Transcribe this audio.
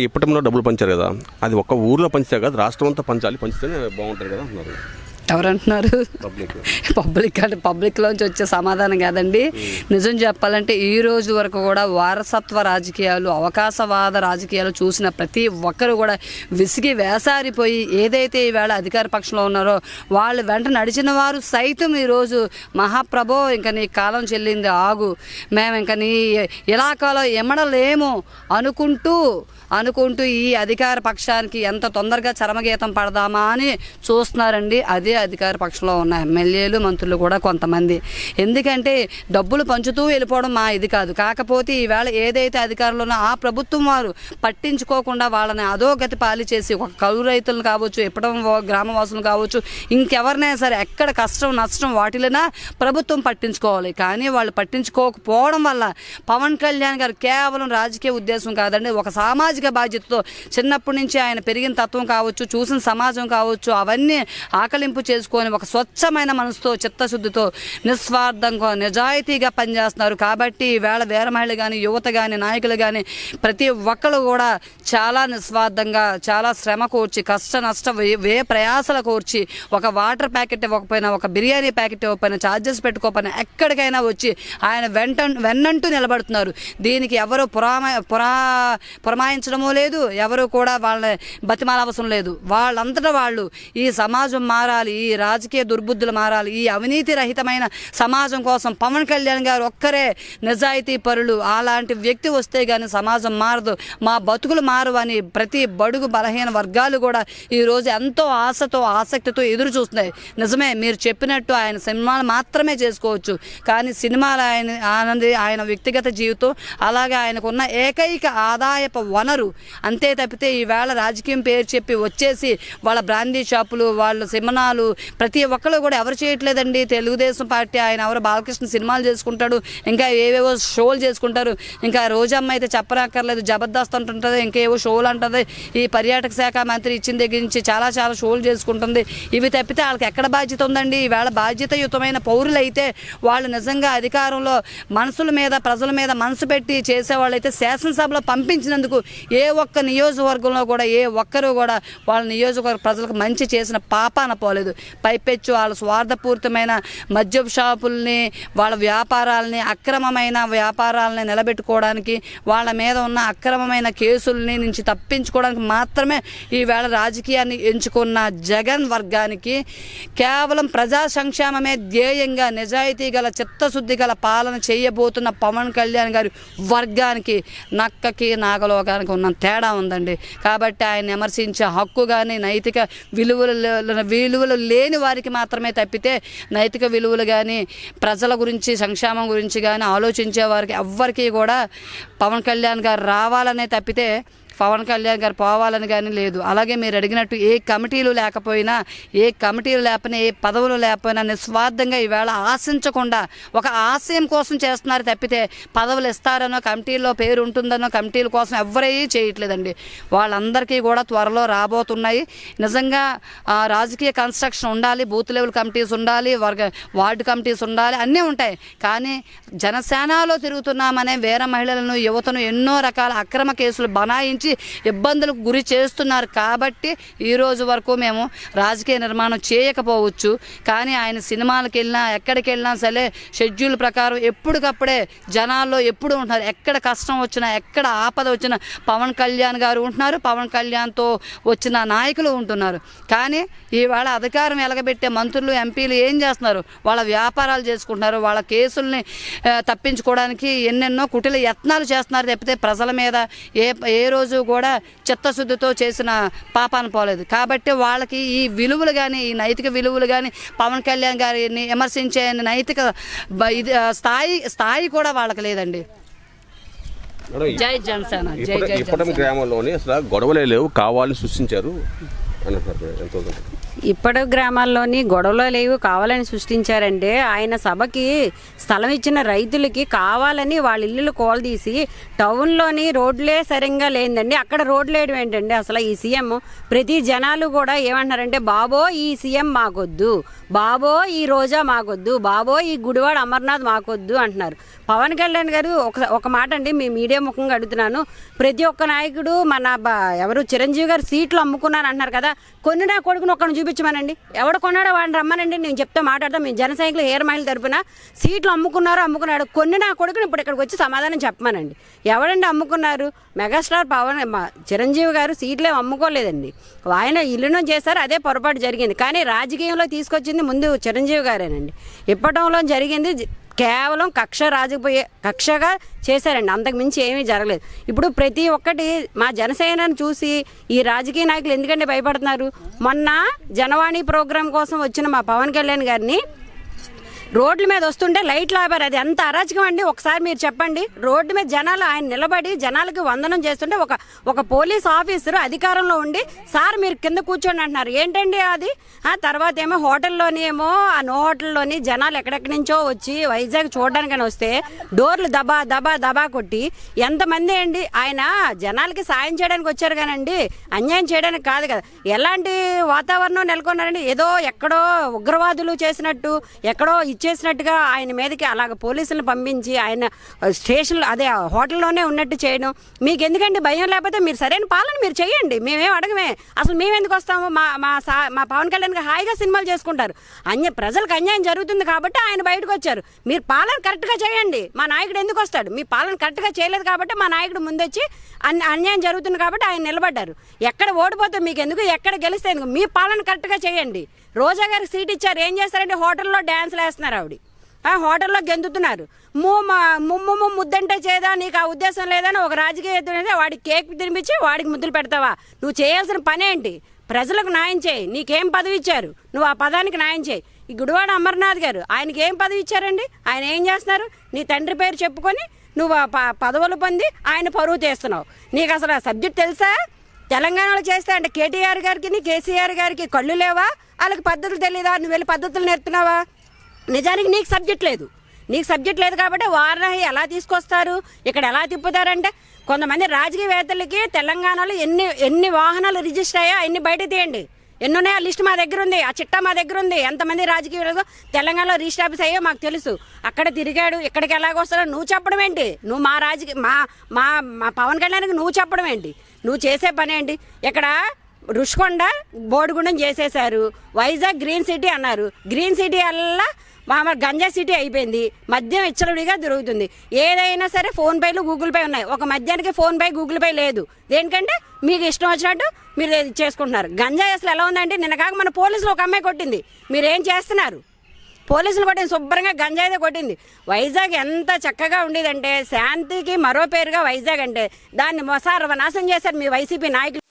ఇప్పటిలో డబ్బులు పంచారు కదా, అది ఒక్క ఊర్లో పంచితే కదా, రాష్ట్రం అంతా పంచాలి, పంచితేనే బాగుంటుంది కదా అంటున్నారు. ఎవరంటున్నారు? పబ్లిక్ అంటే పబ్లిక్లోంచి వచ్చే సమాధానం కాదండి. నిజం చెప్పాలంటే ఈ రోజు వరకు కూడా వారసత్వ రాజకీయాలు, అవకాశవాద రాజకీయాలు చూసిన ప్రతి ఒక్కరు కూడా విసిగి వేసారిపోయి ఏదైతే ఈవేళ అధికార పక్షంలో ఉన్నారో వాళ్ళు వెంట నడిచిన వారు సైతం ఈరోజు మహాప్రభో ఇంకా నీ కాలం చెల్లింది ఆగు, మేము ఇంకా నీ ఇలాకాలో ఎమడలేము అనుకుంటూ ఈ అధికార పక్షానికి ఎంత తొందరగా చరమగీతం పడదామా అని చూస్తున్నారండి. అదే అధికార పక్షంలో ఉన్న ఎమ్మెల్యేలు, మంత్రులు కూడా కొంతమంది. ఎందుకంటే డబ్బులు పంచుతూ వెళ్ళిపోవడం మా ఇది కాదు. కాకపోతే ఈవేళ ఏదైతే అధికారులు ఉన్నా ఆ ప్రభుత్వం వారు పట్టించుకోకుండా వాళ్ళని అధోగతి పాలి చేసి ఒక కౌలు రైతులను కావచ్చు, ఇప్పటం గ్రామవాసులు కావచ్చు, ఇంకెవరినైనా సరే ఎక్కడ కష్టం నష్టం వాటిలైనా ప్రభుత్వం పట్టించుకోవాలి. కానీ వాళ్ళు పట్టించుకోకపోవడం వల్ల పవన్ కళ్యాణ్ గారు కేవలం రాజకీయ ఉద్దేశం కాదండి, ఒక సామాజిక బాధ్యతతో చిన్నప్పటి నుంచి ఆయన పెరిగిన తత్వం కావచ్చు, చూసిన సమాజం కావచ్చు, అవన్నీ ఆకలింపు చేసుకొని ఒక స్వచ్ఛమైన మనసుతో, చిత్తశుద్ధితో, నిస్వార్థంగా, నిజాయితీగా పనిచేస్తున్నారు. కాబట్టి ఈవేళ వీర మహిళలు కానీ, యువత కానీ, నాయకులు కానీ ప్రతి ఒక్కరు కూడా చాలా నిస్వార్థంగా, చాలా శ్రమ కోర్చి, కష్ట నష్ట ప్రయాసల కోర్చి, ఒక వాటర్ ప్యాకెట్ ఇవ్వకపోయినా, ఒక బిర్యానీ ప్యాకెట్ ఇవ్వకపోయినా, ఛార్జెస్ పెట్టుకోకపోయినా ఎక్కడికైనా వచ్చి ఆయన వెన్నంటూ నిలబడుతున్నారు. దీనికి ఎవరు పురమాయించడమో లేదు, ఎవరు కూడా వాళ్ళని బతిమాల అవసరం లేదు. వాళ్ళంతటా వాళ్ళు ఈ సమాజం మారాలి, ఈ రాజకీయ దుర్బుద్ధులు మారాలి, ఈ అవినీతి రహితమైన సమాజం కోసం పవన్ కళ్యాణ్ గారు ఒక్కరే నిజాయితీ పరులు. అలాంటి వ్యక్తి వస్తే కానీ సమాజం మారదు, మా బతుకులు మారు అని ప్రతి బడుగు బలహీన వర్గాలు కూడా ఈరోజు ఎంతో ఆశతో, ఆసక్తితో ఎదురు చూస్తున్నాయి. నిజమే మీరు చెప్పినట్టు ఆయన సినిమాలు మాత్రమే చేసుకోవచ్చు, కానీ సినిమాలు ఆయన వ్యక్తిగత జీవితం, అలాగే ఆయనకున్న ఏకైక ఆదాయపు వనరు. అంతే తప్పితే ఈవేళ రాజకీయం పేరు చెప్పి వచ్చేసి వాళ్ళ బ్రాందీ షాపులు, వాళ్ళ సినిమాలు ప్రతి ఒక్కరు కూడా ఎవరు చేయట్లేదండి. తెలుగుదేశం పార్టీ ఆయన ఎవరు బాలకృష్ణ సినిమాలు చేసుకుంటాడు, ఇంకా ఏవేవో షోలు చేసుకుంటారు. ఇంకా రోజమ్మ అయితే చెప్పనక్కర్లేదు, జబర్దస్త్ అంటుంటుంది, ఇంకేవో షోలు అంటుంది. ఈ పర్యాటక శాఖ మంత్రి ఇచ్చిన దగ్గర నుంచి చాలా షోలు చేసుకుంటుంది. ఇవి తప్పితే వాళ్ళకి ఎక్కడ బాధ్యత ఉందండి? ఈవేళ బాధ్యతయుతమైన పౌరులు అయితే వాళ్ళు నిజంగా అధికారంలో మనసుల మీద, ప్రజల మీద మనసు పెట్టి చేసేవాళ్ళైతే శాసనసభలో పంపించినందుకు ఏ ఒక్క నియోజకవర్గంలో కూడా ఏ ఒక్కరూ కూడా వాళ్ళ నియోజకవర్గ ప్రజలకు మంచి చేసిన పాపాన పోలేదు. పైపెచ్చు వాళ్ళ స్వార్థపూరితమైన మద్యపు షాపుల్ని, వాళ్ళ వ్యాపారాలని, అక్రమమైన వ్యాపారాలని నిలబెట్టుకోవడానికి, వాళ్ళ మీద ఉన్న అక్రమమైన కేసుల్ని నుంచి తప్పించుకోవడానికి మాత్రమే ఈవేళ రాజకీయాన్ని ఎంచుకున్న జగన్ వర్గానికి కేవలం ప్రజా సంక్షేమమే ధ్యేయంగా నిజాయితీ గల, చిత్తశుద్ధి గల పాలన చేయబోతున్న పవన్ కళ్యాణ్ గారి వర్గానికి నక్కకి నాగలోకానికి ఉన్న తేడా ఉందండి. కాబట్టి ఆయన విమర్శించే హక్కు కానీ, నైతిక విలువలు లేని వారికి మాత్రమే తప్పితే నైతిక విలువలు కానీ, ప్రజల గురించి, సంక్షేమం గురించి కానీ ఆలోచించే వారికి ఎవ్వరికీ కూడా పవన్ కళ్యాణ్ గారు రావాలనే తప్పితే పవన్ కళ్యాణ్ గారు పోవాలని కానీ లేదు. అలాగే మీరు అడిగినట్టు ఏ కమిటీలు లేకపోయినా, ఏ పదవులు లేకపోయినా నిస్వార్థంగా ఈవేళ ఆశించకుండా ఒక ఆశయం కోసం చేస్తున్నారు తప్పితే పదవులు ఇస్తారనో, కమిటీల్లో పేరు ఉంటుందనో కమిటీల కోసం ఎవరూ చేయట్లేదండి. వాళ్ళందరికీ కూడా త్వరలో రాబోతున్నాయి. నిజంగా రాజకీయ కన్స్ట్రక్షన్ ఉండాలి, బూత్ లెవెల్ కమిటీస్ ఉండాలి, వార్డు కమిటీస్ ఉండాలి, అన్నీ ఉంటాయి. కానీ జనసేనలో తిరుగుతున్నామనే వేరే మహిళలను, యువతను ఎన్నో రకాల అక్రమ కేసులు బనాయించి ఇబ్బందులకు గురి చేస్తున్నారు. కాబట్టి ఈరోజు వరకు మేము రాజకీయ నిర్మాణం చేయకపోవచ్చు, కానీ ఆయన సినిమాలకు వెళ్ళినా, ఎక్కడికి వెళ్ళినా సరే షెడ్యూల్ ప్రకారం ఎప్పటికప్పుడే జనాల్లో ఎప్పుడు ఉంటున్నారు. ఎక్కడ కష్టం వచ్చినా, ఎక్కడ ఆపద వచ్చినా పవన్ కళ్యాణ్ గారు ఉంటున్నారు, పవన్ కళ్యాణ్తో వచ్చిన నాయకులు ఉంటున్నారు. కానీ ఇవాళ అధికారం ఎలగబెట్టే మంత్రులు, ఎంపీలు ఏం చేస్తున్నారు? వాళ్ళ వ్యాపారాలు చేసుకుంటున్నారు, వాళ్ళ కేసుల్ని తప్పించుకోవడానికి ఎన్నెన్నో కుటిల యత్నాలు చేస్తున్నారు తప్పితే ప్రజల మీద ఏ రోజు కూడా చిత్తశుద్ధితో చేసిన పాపాన పోలేదు. కాబట్టి వాళ్ళకి ఈ విలువలు కానీ, ఈ నైతిక విలువలు కానీ, పవన్ కళ్యాణ్ గారిని విమర్శించే నైతిక స్థాయి కూడా వాళ్ళకి లేదండి. జై జనసేన. గ్రామంలోని అసలు గొడవలే లేవు, కావాలని సృష్టించారు. అని అంటున్నారు. ఎంత అవుతుంది? ఇప్పటి గ్రామాల్లోని గొడవలు లేవు, కావాలని సృష్టించారంటే ఆయన సభకి స్థలం ఇచ్చిన రైతులకి కావాలని వాళ్ళ ఇల్లులు కోలదీసి టౌన్లోని రోడ్లే సరిగ్గా లేదండి, అక్కడ రోడ్లు వేయడం ఏంటండి? అసలు ఈ సీఎం ప్రతి జనాలు కూడా ఏమంటున్నారంటే బాబో ఈ సీఎం మాకొద్దు, బాబో ఈ రోజా మాకొద్దు, బాబో ఈ గుడివాడ అమర్నాథ్ మాకొద్దు అంటున్నారు. పవన్ కళ్యాణ్ గారు ఒక మాట అండి, మీ మీడియా ముఖంగా అడుగుతున్నాను, ప్రతి ఒక్క నాయకుడు మన ఎవరు చిరంజీవి గారు సీట్లు అమ్ముకున్నారు అంటున్నారు కదా, కొన్ని నా కొడుకుని ఒక్కడిని చూపించమనండి, ఎవడు కొన్నాడో వాడిని రమ్మనండి, నేను చెప్తే మాట్లాడతాం. మేము జన సైనికులు హెయిర్ మైల్ తరపున సీట్లు అమ్ముకున్నాడు, కొన్ని నా కొడుకుని ఇప్పుడు ఇక్కడికి వచ్చి సమాధానం చెప్పమనండి. ఎవడండి అమ్ముకున్నారు? మెగాస్టార్ చిరంజీవి గారు సీట్లే అమ్ముకోలేదండి, ఆయన ఇల్లును చేశారు, అదే పొరపాటు జరిగింది. కానీ రాజకీయంలో తీసుకొచ్చింది ముందు చిరంజీవి గారేనండి. ఇప్పటంలో జరిగింది కేవలం కక్షగా చేశారండి, అంతకు మించి ఏమీ జరగలేదు. ఇప్పుడు ప్రతి ఒక్కటి మా జనసేనను చూసి ఈ రాజకీయ నాయకులు ఎందుకంటే భయపడుతున్నారు? మొన్న జనవాణి ప్రోగ్రాం కోసం వచ్చిన మా పవన్ కళ్యాణ్ గారిని రోడ్ల మీద వస్తుంటే లైట్లు ఆపారు. అది ఎంత అరాచకం అండి, ఒకసారి మీరు చెప్పండి. రోడ్డు మీద జనాలు ఆయన నిలబడి జనాలకి వందనం చేస్తుంటే ఒక పోలీస్ ఆఫీసర్ అధికారంలో ఉండి సార్ మీరు కింద కూర్చోండి అంటున్నారు. ఏంటండి అది? తర్వాత ఏమో హోటల్లోని ఏమో ఆ నో హోటల్లోని జనాలు ఎక్కడెక్కడి నుంచో వచ్చి వైజాగ్ చూడడానికని వస్తే డోర్లు దబా దబా దబా కొట్టి ఎంతమంది అండి? ఆయన జనాలకి సాయం చేయడానికి వచ్చారు కానండి, అన్యాయం చేయడానికి కాదు కదా. ఎలాంటి వాతావరణం నెలకొన్నారండి? ఏదో ఎక్కడో ఉగ్రవాదులు చేసినట్టు, ఎక్కడో ఇచ్చేసినట్టుగా ఆయన మీదకి అలాగ పోలీసులను పంపించి ఆయన స్టేషన్లో అదే హోటల్లోనే ఉన్నట్టు చేయడం. మీకు ఎందుకండి భయం? లేకపోతే మీరు సరైన పాలన మీరు చేయండి, మేమేం అడగమే. అసలు మేము ఎందుకు వస్తాము? మా పవన్ కళ్యాణ్ హాయిగా సినిమాలు చేసుకుంటారు. ప్రజలకు అన్యాయం జరుగుతుంది కాబట్టి ఆయన బయటకు వచ్చారు. మీరు పాలన కరెక్ట్గా చేయండి, మా నాయకుడు ఎందుకు వస్తాడు? మీ పాలన కరెక్ట్గా చేయలేదు కాబట్టి మా నాయకుడు ముందొచ్చి అన్యాయం జరుగుతుంది కాబట్టి ఆయన నిలబడ్డారు. ఎక్కడ ఓడిపోతే మీకు ఎందుకు, ఎక్కడ గెలిస్తే ఎందుకు? మీ పాలన కరెక్ట్గా చేయండి. రోజా గారికి సీట్ ఇచ్చారు, ఏం చేస్తారంటే హోటల్లో డ్యాన్స్లు వేస్తున్నారు, ఆవిడ హోటల్లో గెంతుతున్నారు. ముద్దంటే చేదా, నీకు ఆ ఉద్దేశం లేదని ఒక రాజకీయ వాడికి కేక్ తినిపించి వాడికి ముద్దులు పెడతావా? నువ్వు చేయాల్సిన పని ఏంటి? ప్రజలకు న్యాయం చేయి. నీకేం పదవి ఇచ్చారు? నువ్వు ఆ పదానికి న్యాయం చేయి. ఈ గుడివాడ అమర్నాథ్ గారు ఆయనకి ఏం పదవి ఇచ్చారండి? ఆయన ఏం చేస్తున్నారు? నీ తండ్రి పేరు చెప్పుకొని నువ్వు పదవులు పొంది ఆయన పరువు తీస్తున్నావు. నీకు అసలు ఆ సబ్జెక్ట్ తెలుసా? తెలంగాణలో చేస్తే అంటే కేటీఆర్ గారికి కేసీఆర్ గారికి కళ్ళు లేవా? వాళ్ళకి పద్ధతులు తెలీదా? నువ్వు వెళ్ళి పద్ధతులు నేర్పుతున్నావా? నిజానికి నీకు సబ్జెక్ట్ లేదు కాబట్టి వారిని ఎలా తీసుకొస్తారు, ఇక్కడ ఎలా తిప్పుతారంటే కొంతమంది రాజకీయవేత్తలకి తెలంగాణలో ఎన్ని వాహనాలు రిజిస్టర్ అయ్యా ఎన్ని బయట తీయండి, ఎన్ని ఉన్నాయో ఆ లిస్ట్ మా దగ్గర ఉంది, ఆ చిట్టా మా దగ్గర ఉంది. ఎంతమంది రాజకీయ తెలంగాణలో రిజిస్టర్ ఆఫీస్ అయ్యో మాకు తెలుసు. అక్కడ తిరిగాడు, ఇక్కడికి ఎలాగొస్తాడో నువ్వు చెప్పడం ఏంటి? నువ్వు మా పవన్ కళ్యాణ్కి నువ్వు చెప్పడం ఏంటి? నువ్వు చేసే పని ఏంటి? ఇక్కడ రుషికొండ బోడిగుండం చేసేశారు, వైజాగ్ గ్రీన్ సిటీ అన్నారు. గ్రీన్ సిటీ వల్ల గంజా సిటీ అయిపోయింది, మద్యం ఇచ్చలుడిగా దొరుకుతుంది. ఏదైనా సరే ఫోన్పేలు గూగుల్ పే ఉన్నాయి, ఒక మద్యానికి ఫోన్పే గూగుల్ పే లేదు. దేనికంటే మీకు ఇష్టం వచ్చినట్టు మీరు చేసుకుంటున్నారు. గంజా అసలు ఎలా ఉందంటే నిన్న కాక మన పోలీసులు ఒక అమ్మాయి కొట్టింది, మీరేం చేస్తున్నారు? పోలీసులు కొట్టింది, శుభ్రంగా గంజాయిదే కొట్టింది. వైజాగ్ ఎంత చక్కగా ఉండేదంటే శాంతికి మరో పేరుగా వైజాగ్ అంటే దాన్ని సర్వనాశనం చేశారు మీ వైసీపీ నాయకులు.